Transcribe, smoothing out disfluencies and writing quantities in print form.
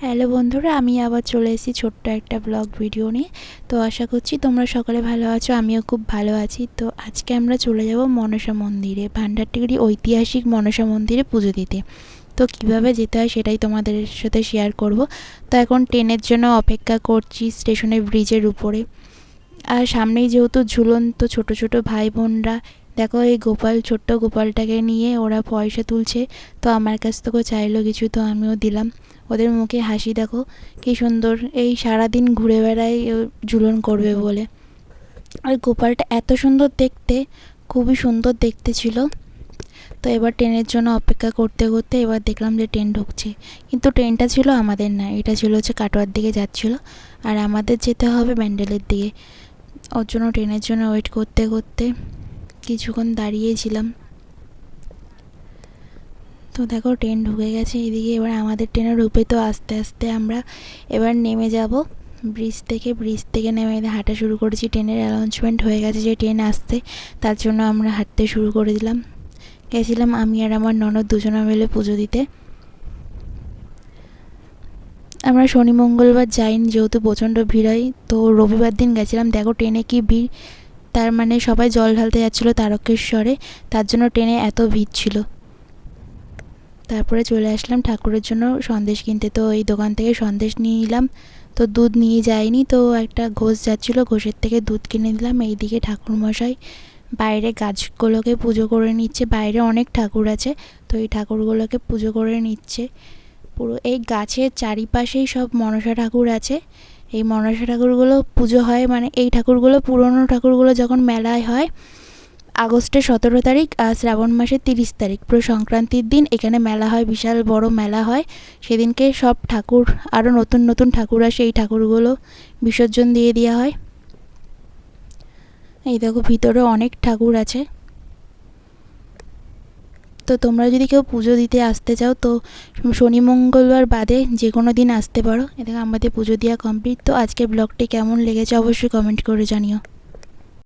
Hello বন্ধুরা, আমি আবার চলে এসেছি ছোট্ট একটা ব্লগ ভিডিও নিয়ে। তো আশা করছি তোমরা সকলে ভালো আছো, আমিও খুব ভালো আছি। তো আজকে আমরা চলে যাব মনসা মন্দিরে, ভান্ডারটিগড়ি ঐতিহাসিক মনসা মন্দিরে পুজো দিতে। তো কিভাবে যেতে হয় সেটাই তোমাদের সাথে শেয়ার করব। তো এখন ট্রেনের জন্য অপেক্ষা করছি স্টেশনের ব্রিজের উপরে। আর সামনেই যেহেতু ঝুলন্ত ছোট ছোট ভাই বোনরা, দেখো এই ছোট্ট গোপালটাকে নিয়ে ওরা পয়সা তুলছে। তো আমার কাছ থেকেও চাইলো কিছু, তো আমিও দিলাম। ওদের মুখে হাসি দেখো কি সুন্দর, এই সারাদিন ঘুরে বেড়ায় ঝুলন করবে বলে। আর গোপালটা এত সুন্দর দেখতে, খুবই সুন্দর দেখতে ছিল। তো এবার ট্রেনের জন্য অপেক্ষা করতে করতে এবার দেখলাম যে ট্রেন ঢুকছে, কিন্তু ট্রেনটা ছিল আমাদের না, এটা ছিল হচ্ছে কাটোয়ার দিকে যাচ্ছিলো। আর আমাদের যেতে হবে ব্যান্ডেলের দিকে। ওর জন্য ট্রেনের জন্য ওয়েট করতে করতে কিছুক্ষণ দাঁড়িয়েছিলাম। তো দেখো ট্রেন ঢুকে গেছে এদিকে, এবার আমাদের ট্রেনে ঢুকবে। তো আস্তে আস্তে আমরা এবার নেমে যাব ব্রিজ থেকে নেমে হাঁটা শুরু করেছি। ট্রেনের অ্যানাউন্সমেন্ট হয়ে গেছে যে ট্রেন আসছে, তার জন্য আমরা হাঁটতে শুরু করে দিলাম। গেছিলাম আমি আর আমার ননদ দুজনে মিলে পুজো দিতে। আমরা শনি মঙ্গলবার যাইনি, যেহেতু প্রচণ্ড ভিড় হয়। তো রবিবার দিন গেছিলাম। দেখো ট্রেনে কি ভিড়, তার মানে সবাই জল ঢালতে যাচ্ছিলো তারকেশ্বরে, তার জন্য ট্রেনে এত ভিড় ছিল। তারপরে চলে আসলাম ঠাকুরের জন্য সন্দেশ কিনতে। তো এই দোকান থেকে সন্দেশ নিয়ে নিলাম। তো দুধ নিয়ে যাইনি, তো একটা ঘোষ যাচ্ছিলো, ঘোষের থেকে দুধ কিনে দিলাম। এইদিকে ঠাকুরমশাই বাইরে গাছগুলোকে পুজো করে নিচ্ছে। বাইরে অনেক ঠাকুর আছে, তো এই ঠাকুরগুলোকে পুজো করে নিচ্ছে। পুরো এই গাছের চারিপাশেই সব মনসা ঠাকুর আছে। এই মনসা ঠাকুরগুলো পুজো হয়, মানে এই ঠাকুরগুলো পুরনো ঠাকুরগুলো যখন মেলায় হয় আগস্টের 17 তারিখ আর শ্রাবণ মাসের 30 তারিখ, পুরো সংক্রান্তির দিন এখানে মেলা হয়, বিশাল বড় মেলা হয়। সেদিনকে সব ঠাকুর, আরও নতুন নতুন ঠাকুর আসে, এই ঠাকুরগুলো বিসর্জন দিয়ে দেওয়া হয়। এই দেখো ভিতরে অনেক ঠাকুর আছে। তো তোমরা যদি কেউ পুজো দিতে আসতে চাও তো শনি মঙ্গলবার বাদে যে কোনো দিন আসতে পারো। এদিকে আমাদের পুজো দেওয়া কমপ্লিট। তো আজকে ব্লগটি কেমন লেগেছে অবশ্যই কমেন্ট করে জানিও।